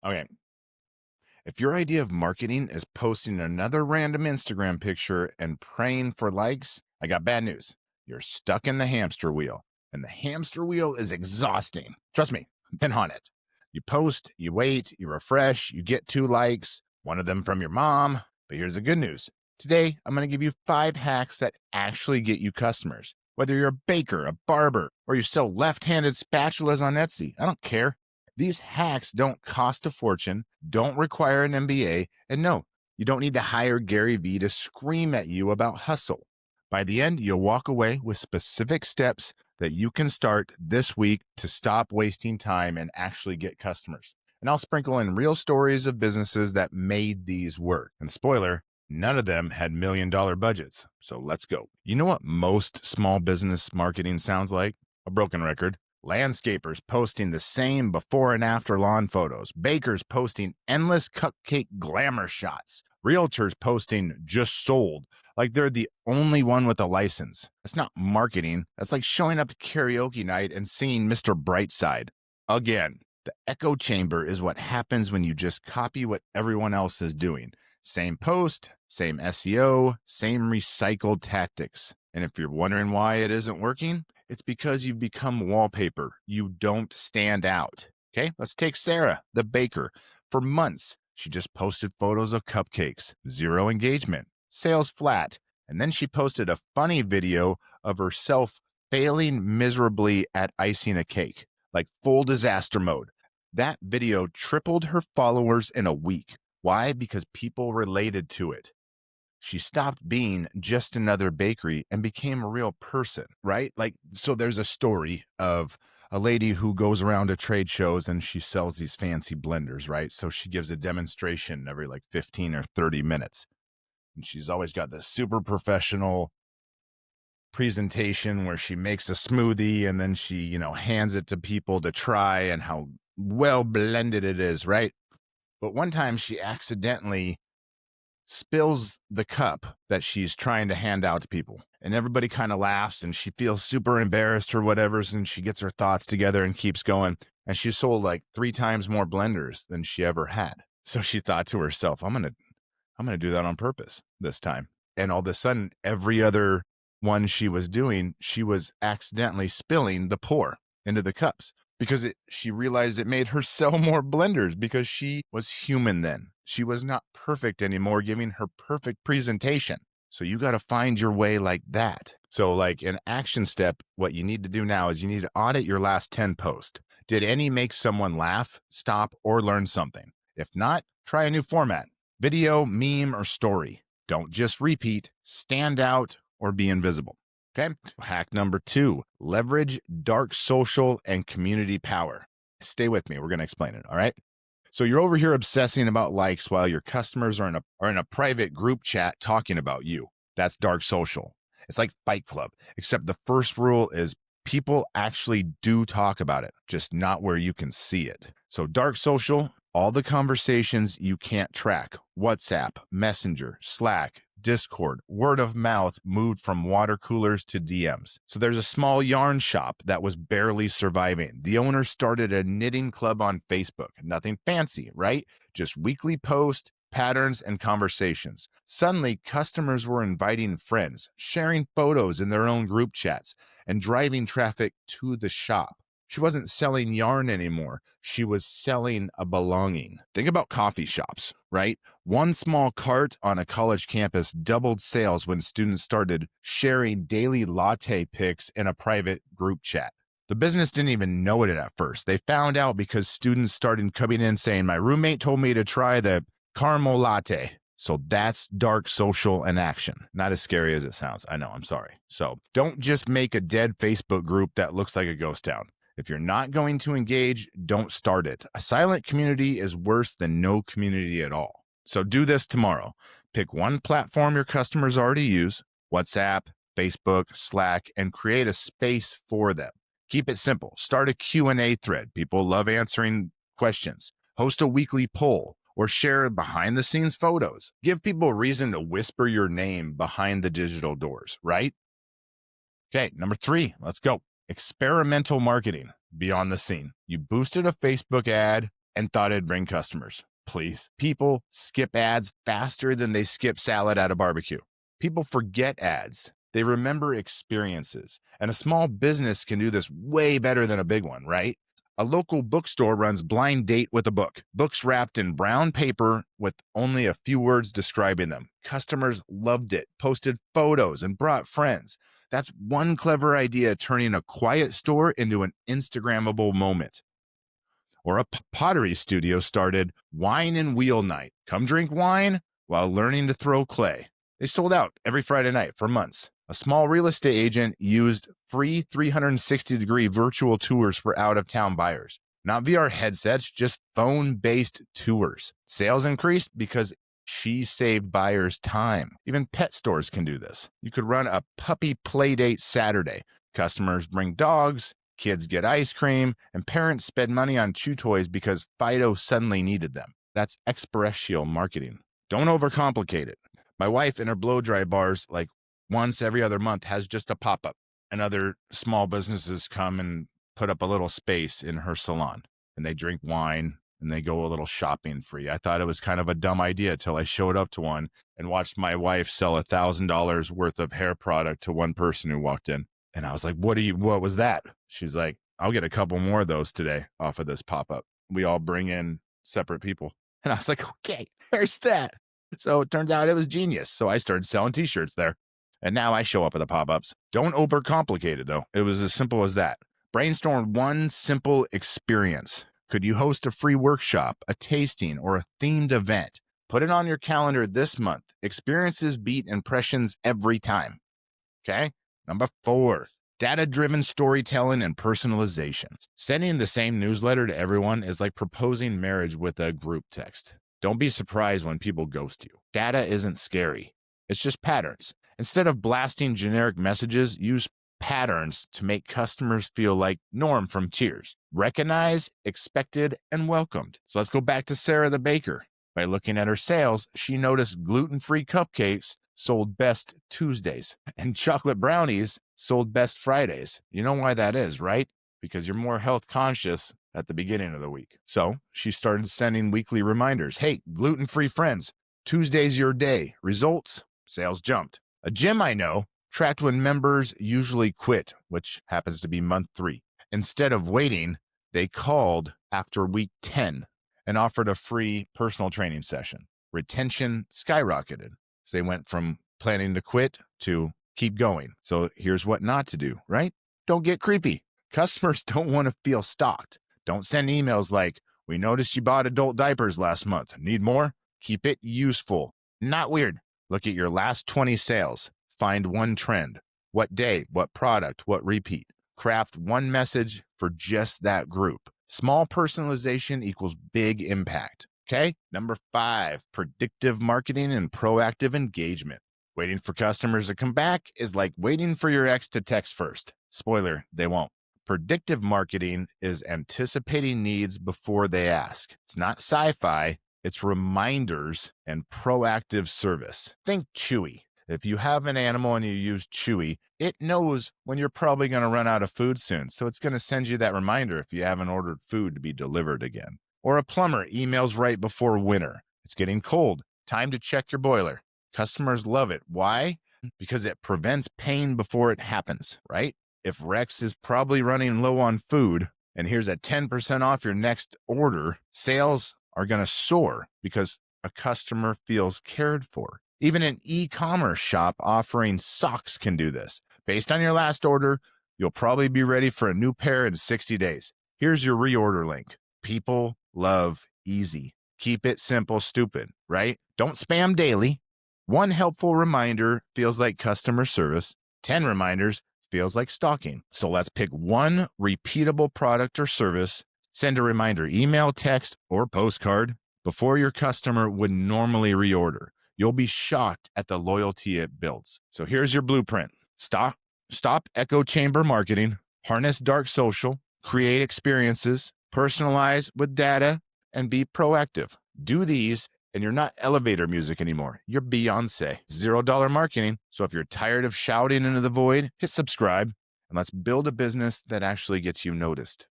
Okay. If your idea of marketing is posting another random Instagram picture and praying for likes, I got bad news. You're stuck in the hamster wheel, and the hamster wheel is exhausting. Trust me, I've been on it. You post, you wait, you refresh, you get 2 likes, one of them from your mom. But here's the good news. Today, I'm going to give you 5 hacks that actually get you customers. Whether you're a baker, a barber, or you sell left handed spatulas on Etsy, I don't care. These hacks don't cost a fortune, don't require an MBA, and no, you don't need to hire Gary Vee to scream at you about hustle. By the end, you'll walk away with specific steps that you can start this week to stop wasting time and actually get customers. And I'll sprinkle in real stories of businesses that made these work. And spoiler, none of them had $1 million budgets. So let's go. You know what most small business marketing sounds like? A broken record. Landscapers posting the same before and after lawn photos. Bakers posting endless cupcake glamour shots. Realtors posting just sold like they're the only one with a license. That's not marketing. That's like showing up to karaoke night and singing Mr. Brightside. Again, the echo chamber is what happens when you just copy what everyone else is doing. Same post, same SEO, same recycled tactics. And if you're wondering why it isn't working, it's because you've become wallpaper. You don't stand out. Okay, let's take Sarah, the baker. For months, she just posted photos of cupcakes, zero engagement, sales flat. And then she posted a funny video of herself failing miserably at icing a cake, like full disaster mode. That video tripled her followers in a week. Why? Because people related to it. She stopped being just another bakery and became a real person, right? Like, so there's a story of a lady who goes around to trade shows and she sells these fancy blenders, right? So she gives a demonstration every like 15 or 30 minutes. And she's always got this super professional presentation where she makes a smoothie and then she, hands it to people to try and how well blended it is, right? But one time she accidentally spills the cup that she's trying to hand out to people. And everybody kind of laughs and she feels super embarrassed or whatever. And she gets her thoughts together and keeps going. And she sold like 3 times more blenders than she ever had. So she thought to herself, I'm going to do that on purpose this time. And all of a sudden, every other one she was doing, she was accidentally spilling the pour into the cups because she realized it made her sell more blenders because she was human then. She was not perfect anymore, giving her perfect presentation. So you got to find your way like that. So like an action step, what you need to do now is you need to audit your last 10 posts. Did any make someone laugh, stop, or learn something? If not, try a new format. Video, meme, or story. Don't just repeat, stand out, or be invisible. Okay. Hack number 2, leverage dark social and community power. Stay with me. We're going to explain it. All right. So you're over here obsessing about likes while your customers are in a private group chat talking about you. That's dark social. It's like Fight Club, except the first rule is people actually do talk about it, just not where you can see it. So dark social, all the conversations you can't track, WhatsApp, Messenger, Slack, Discord, word of mouth moved from water coolers to DMs. So there's a small yarn shop that was barely surviving. The owner started a knitting club on Facebook. Nothing fancy, right? Just weekly posts, patterns, and conversations. Suddenly, customers were inviting friends, sharing photos in their own group chats, and driving traffic to the shop. She wasn't selling yarn anymore. She was selling a belonging. Think about coffee shops, right? One small cart on a college campus doubled sales when students started sharing daily latte pics in a private group chat. The business didn't even know it at first. They found out because students started coming in saying, my roommate told me to try the caramel latte. So that's dark social in action. Not as scary as it sounds. I know, I'm sorry. So don't just make a dead Facebook group that looks like a ghost town. If you're not going to engage, don't start it. A silent community is worse than no community at all. So do this tomorrow. Pick one platform your customers already use, WhatsApp, Facebook, Slack, and create a space for them. Keep it simple. Start a Q&A thread. People love answering questions. Host a weekly poll or share behind the scenes photos. Give people a reason to whisper your name behind the digital doors, right? Okay, number 3, let's go. Experimental marketing beyond the scene. You boosted a Facebook ad, and thought it'd bring customers. Please. People skip ads faster than they skip salad at a barbecue. People forget ads. They remember experiences. And a small business can do this way better than a big one, right? A local bookstore runs blind date with a book. Books wrapped in brown paper with only a few words describing them. Customers loved it, posted photos, and brought friends. That's one clever idea, turning a quiet store into an Instagrammable moment. Or a pottery studio started Wine and Wheel Night. Come drink wine while learning to throw clay. They sold out every Friday night for months. A small real estate agent used free 360-degree virtual tours for out-of-town buyers. Not VR headsets, just phone-based tours. Sales increased because she saved buyers time. Even pet stores can do this. You could run a puppy play date Saturday. Customers bring dogs, kids get ice cream, and parents spend money on chew toys because Fido suddenly needed them. That's experiential marketing. Don't overcomplicate it. My wife in her blow-dry bars, like once every other month, has just a pop-up, and other small businesses come and put up a little space in her salon, and they drink wine and they go a little shopping free. I thought it was kind of a dumb idea till I showed up to one and watched my wife sell $1,000 worth of hair product to one person who walked in. And I was like, what was that? She's like, I'll get a couple more of those today off of this pop-up. We all bring in separate people. And I was like, okay, there's that. So it turns out it was genius. So I started selling t-shirts there. And now I show up at the pop-ups. Don't overcomplicate it, though. It was as simple as that. Brainstorm one simple experience. Could you host a free workshop, a tasting, or a themed event? Put it on your calendar this month. Experiences beat impressions every time. Okay? Number 4, data-driven storytelling and personalization. Sending the same newsletter to everyone is like proposing marriage with a group text. Don't be surprised when people ghost you. Data isn't scary. It's just patterns. Instead of blasting generic messages, use patterns to make customers feel like Norm from Cheers. Recognized, expected, and welcomed. So let's go back to Sarah the baker. By looking at her sales, she noticed gluten-free cupcakes sold best Tuesdays and chocolate brownies sold best Fridays. You know why that is, right? Because you're more health conscious at the beginning of the week. So she started sending weekly reminders. Hey, gluten-free friends, Tuesday's your day. Results, sales jumped. A gym I know tracked when members usually quit, which happens to be month 3. Instead of waiting, they called after week 10 and offered a free personal training session. Retention skyrocketed. So they went from planning to quit to keep going. So here's what not to do, right? Don't get creepy. Customers don't want to feel stalked. Don't send emails like, we noticed you bought adult diapers last month. Need more? Keep it useful. Not weird. Look at your last 20 sales. Find one trend. What day, what product, what repeat. Craft one message for just that group. Small personalization equals big impact. Okay? Number 5, predictive marketing and proactive engagement. Waiting for customers to come back is like waiting for your ex to text first. Spoiler, they won't. Predictive marketing is anticipating needs before they ask. It's not sci-fi. It's reminders and proactive service. Think Chewy. If you have an animal and you use Chewy, it knows when you're probably going to run out of food soon. So it's going to send you that reminder if you haven't ordered food to be delivered again. Or a plumber emails right before winter. It's getting cold. Time to check your boiler. Customers love it. Why? Because it prevents pain before it happens, right? If Rex is probably running low on food and here's a 10% off your next order, sales are going to soar because a customer feels cared for. Even an e-commerce shop offering socks can do this. Based on your last order, you'll probably be ready for a new pair in 60 days. Here's your reorder link. People love easy. Keep it simple, stupid, right? Don't spam daily. One helpful reminder feels like customer service. 10 reminders feels like stalking. So let's pick one repeatable product or service. Send a reminder, email, text, or postcard before your customer would normally reorder. You'll be shocked at the loyalty it builds. So here's your blueprint. Stop echo chamber marketing, harness dark social, create experiences, personalize with data, and be proactive. Do these, and you're not elevator music anymore. You're Beyonce. $0 marketing. So if you're tired of shouting into the void, hit subscribe, and let's build a business that actually gets you noticed.